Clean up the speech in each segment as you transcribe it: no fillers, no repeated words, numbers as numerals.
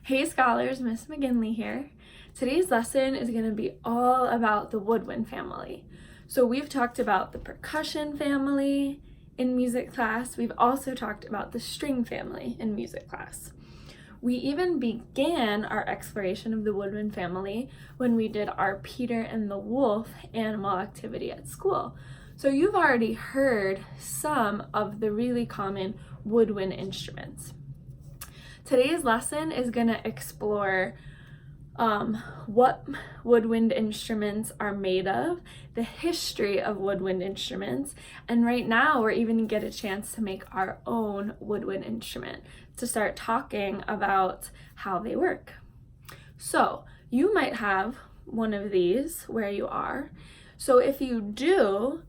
Hey scholars, Miss McGinley here. Today's lesson is going to be all about the woodwind family. So we've talked about the percussion family in music class. We've also talked about the string family in music class. We even began our exploration of the woodwind family when we did our Peter and the Wolf animal activity at school. So you've already heard some of the really common woodwind instruments. Today's lesson is going to explore what woodwind instruments are made of, the history of woodwind instruments, and right now we're even going to get a chance to make our own woodwind instrument to start talking about how they work. So you might have one of these where you are. So if you do,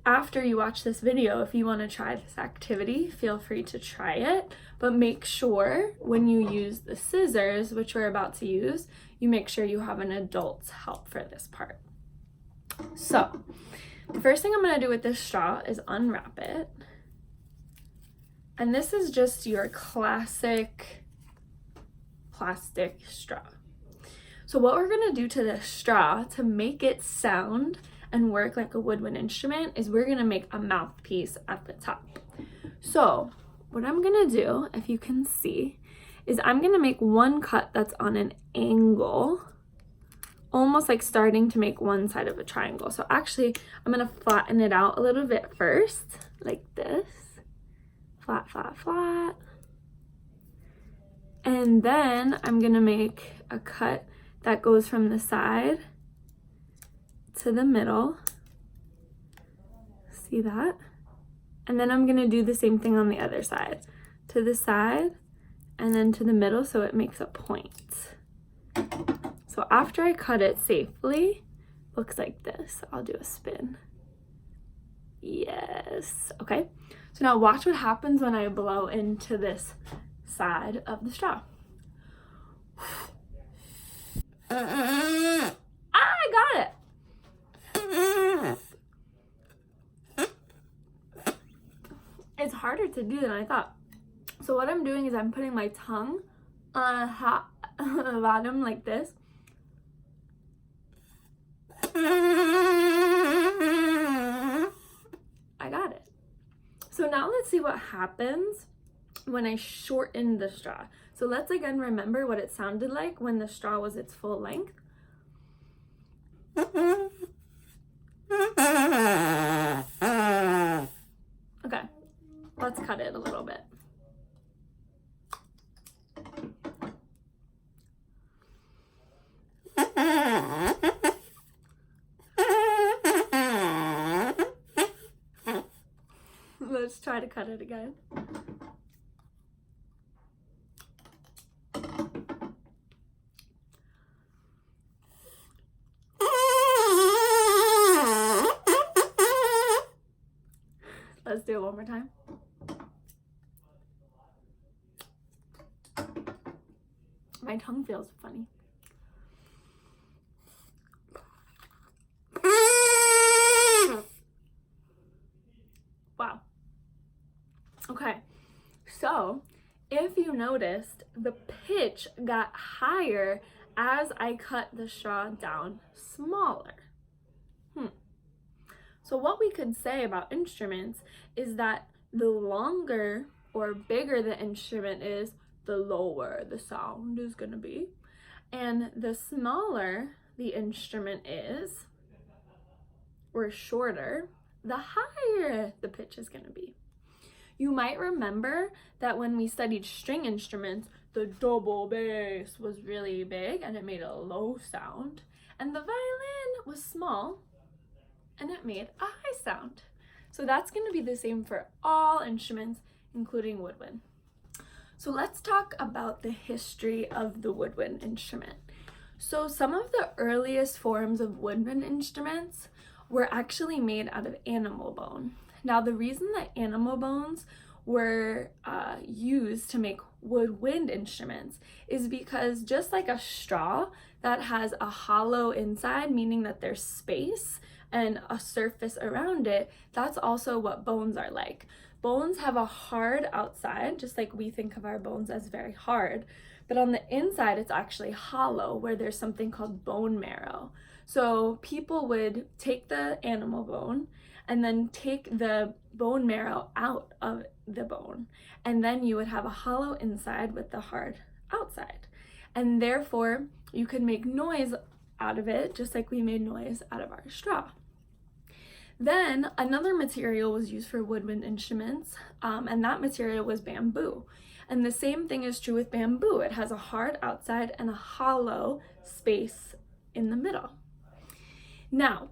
after you watch this video, if you want to try this activity, feel free to try it, but make sure when you use the scissors, which we're about to use, you make sure you have an adult's help for this part. So the first thing I'm going to do with this straw is unwrap it. And this is just your classic plastic straw. So what we're going to do to this straw to make it sound and work like a woodwind instrument is we're going to make a mouthpiece at the top. So what I'm going to do, if you can see, is I'm going to make one cut that's on an angle, almost like starting to make one side of a triangle. So actually, I'm going to flatten it out a little bit first, like this. Flat, flat, flat. And then I'm going to make a cut that goes from the side to the middle. See that? And then I'm going to do the same thing on the other side. To the side and then to the middle so it makes a point. So after I cut it safely, looks like this. I'll do a spin. Yes. Okay. So now watch what happens when I blow into this side of the straw. I got it. It's harder to do than I thought. So what I'm doing is I'm putting my tongue on the bottom like this. I got it. So now let's see what happens when I shorten the straw. So let's again remember what it sounded like when the straw was its full length. Okay, let's cut it a little bit. Let's try to cut it again. Let's do it one more time. My tongue feels funny. Wow. Okay, so if you noticed, the pitch got higher as I cut the straw down smaller. So what we could say about instruments is that the longer or bigger the instrument is, the lower the sound is going to be. And the smaller the instrument is, or shorter, the higher the pitch is going to be. You might remember that when we studied string instruments, the double bass was really big and it made a low sound. And the violin was small and it made a high sound. So that's going to be the same for all instruments, including woodwind. So let's talk about the history of the woodwind instrument. So some of the earliest forms of woodwind instruments were actually made out of animal bone. Now the reason that animal bones were used to make woodwind instruments is because just like a straw that has a hollow inside, meaning that there's space and a surface around it, that's also what bones are like. Bones have a hard outside, just like we think of our bones as very hard, but on the inside it's actually hollow, where there's something called bone marrow. So people would take the animal bone and then take the bone marrow out of the bone, and then you would have a hollow inside with the hard outside, and therefore you could make noise out of it just like we made noise out of our straw. Then another material was used for woodwind instruments, and that material was bamboo. And the same thing is true with bamboo. It has a hard outside and a hollow space in the middle. Now,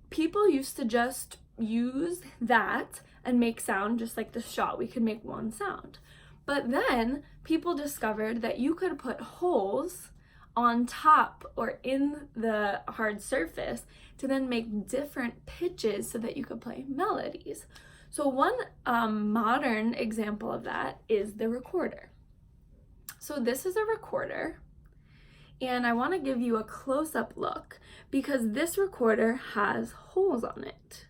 people used to just use that and make sound just like the straw. We could make one sound. But then people discovered that you could put holes on top or in the hard surface to then make different pitches so that you could play melodies. So one modern example of that is the recorder. So this is a recorder, and I want to give you a close-up look because this recorder has holes on it.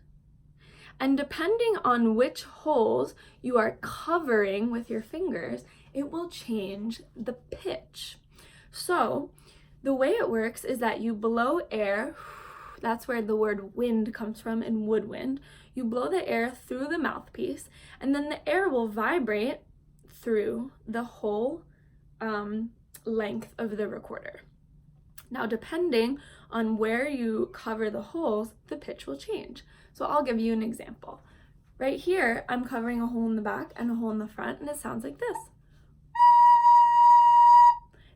And depending on which holes you are covering with your fingers, it will change the pitch. So the way it works is that you blow air, that's where the word wind comes from in woodwind. You blow the air through the mouthpiece, and then the air will vibrate through the whole length of the recorder. Now, depending on where you cover the holes, the pitch will change. So I'll give you an example. Right here, I'm covering a hole in the back and a hole in the front, and it sounds like this.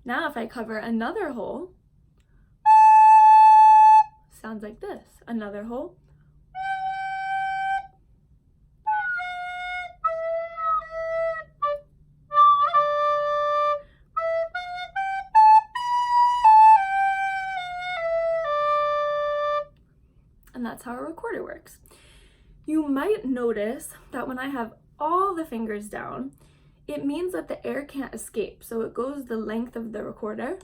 Now if I cover another hole, sounds like this. Another hole. And that's how a recorder works. You might notice that when I have all the fingers down, it means that the air can't escape. So it goes the length of the recorder,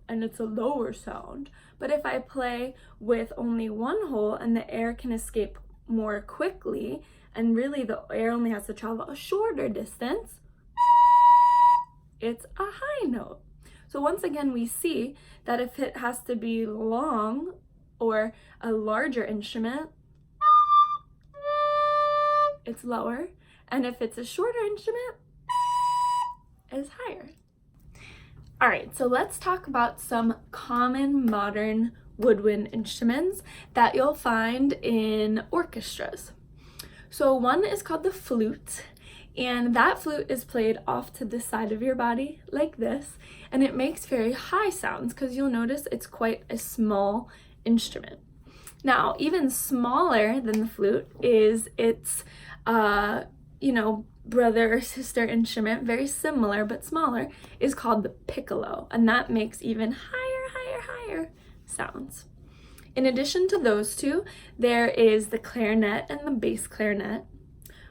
and it's a lower sound. But if I play with only one hole and the air can escape more quickly, and really the air only has to travel a shorter distance, it's a high note. So once again, we see that if it has to be long or a larger instrument, it's lower. And if it's a shorter instrument, it's higher. All right, so let's talk about some common modern woodwind instruments that you'll find in orchestras. So one is called the flute, and that flute is played off to the side of your body like this, and it makes very high sounds because you'll notice it's quite a small instrument. Now, even smaller than the flute is its brother or sister instrument, very similar but smaller, is called the piccolo, and that makes even higher sounds. In addition to those two, there is the clarinet and the bass clarinet,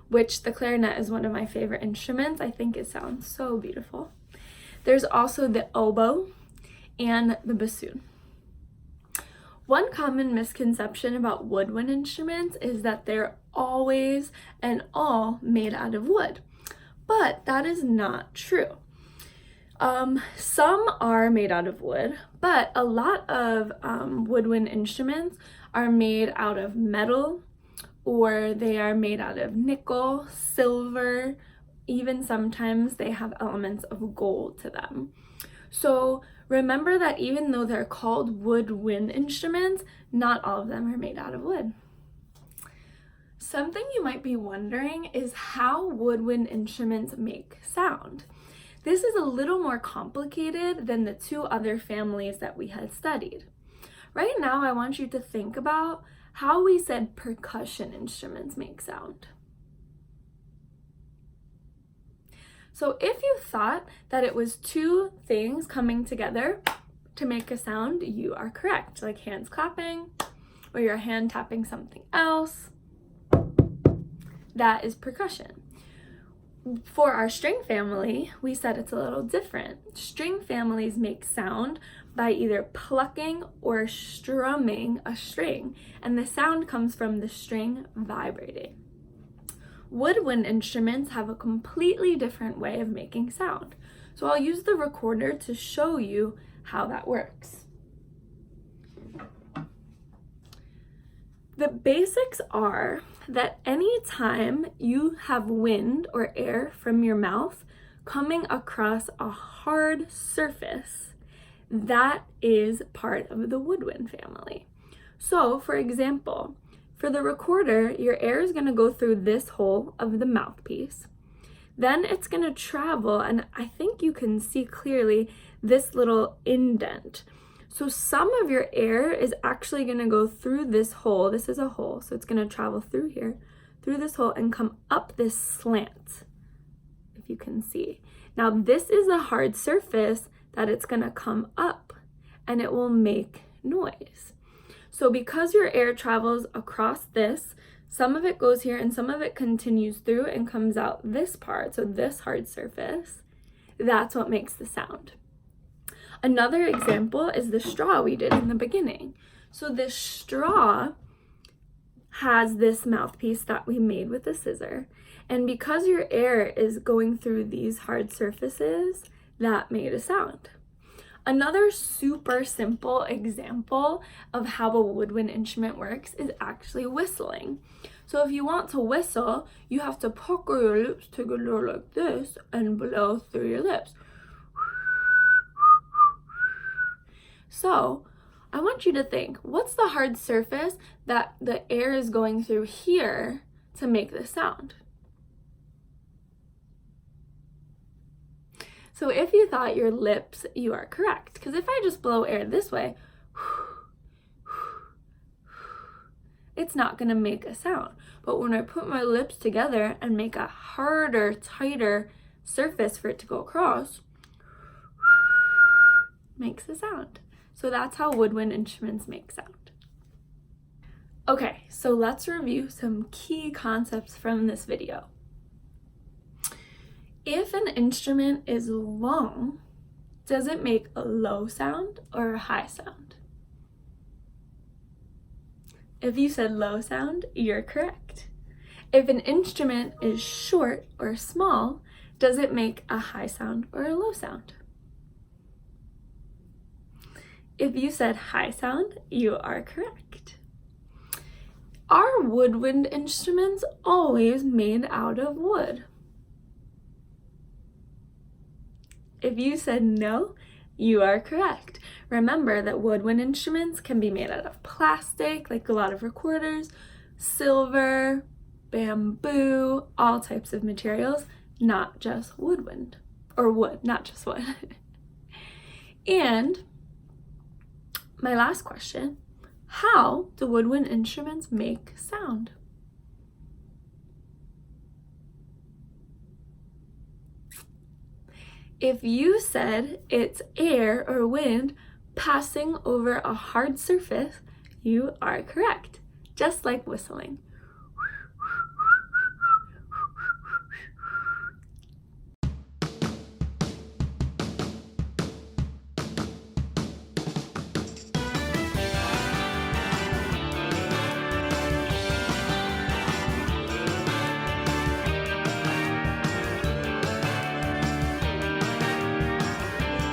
which the clarinet is one of my favorite instruments. I think it sounds so beautiful. There's also the oboe and the bassoon. One common misconception about woodwind instruments is that they're always and all made out of wood, but that is not true. Some are made out of wood, but a lot of woodwind instruments are made out of metal, or they are made out of nickel, silver, even sometimes they have elements of gold to them. So remember that even though they're called woodwind instruments, not all of them are made out of wood. Something you might be wondering is how woodwind instruments make sound. This is a little more complicated than the two other families that we had studied. Right now, I want you to think about how we said percussion instruments make sound. So if you thought that it was two things coming together to make a sound, you are correct. Like hands clapping or your hand tapping something else. That is percussion. For our string family, we said it's a little different. String families make sound by either plucking or strumming a string, and the sound comes from the string vibrating. Woodwind instruments have a completely different way of making sound. So I'll use the recorder to show you how that works. The basics are that anytime you have wind or air from your mouth coming across a hard surface, that is part of the woodwind family. So, for example, for the recorder, your air is going to go through this hole of the mouthpiece. Then it's going to travel, and I think you can see clearly this little indent. So some of your air is actually going to go through this hole. This is a hole, so it's going to travel through here, through this hole, and come up this slant, if you can see. Now this is a hard surface that it's going to come up, and it will make noise. So because your air travels across this, some of it goes here and some of it continues through and comes out this part, so this hard surface, that's what makes the sound. Another example is the straw we did in the beginning. So this straw has this mouthpiece that we made with a scissor, and because your air is going through these hard surfaces, that made a sound. Another super simple example of how a woodwind instrument works is actually whistling. So if you want to whistle, you have to pucker your lips together like this and blow through your lips. So I want you to think, what's the hard surface that the air is going through here to make this sound? So if you thought your lips, you are correct. Because if I just blow air this way, it's not going to make a sound. But when I put my lips together and make a harder, tighter surface for it to go across, makes a sound. So that's how woodwind instruments make sound. Okay, so let's review some key concepts from this video. If an instrument is long, does it make a low sound or a high sound? If you said low sound, you're correct. If an instrument is short or small, does it make a high sound or a low sound? If you said high sound, you are correct. Are woodwind instruments always made out of wood? If you said no, you are correct. Remember that woodwind instruments can be made out of plastic, like a lot of recorders, silver, bamboo, all types of materials, not just woodwind, or wood, not just wood. And my last question, how do woodwind instruments make sound? If you said it's air or wind passing over a hard surface, you are correct, just like whistling.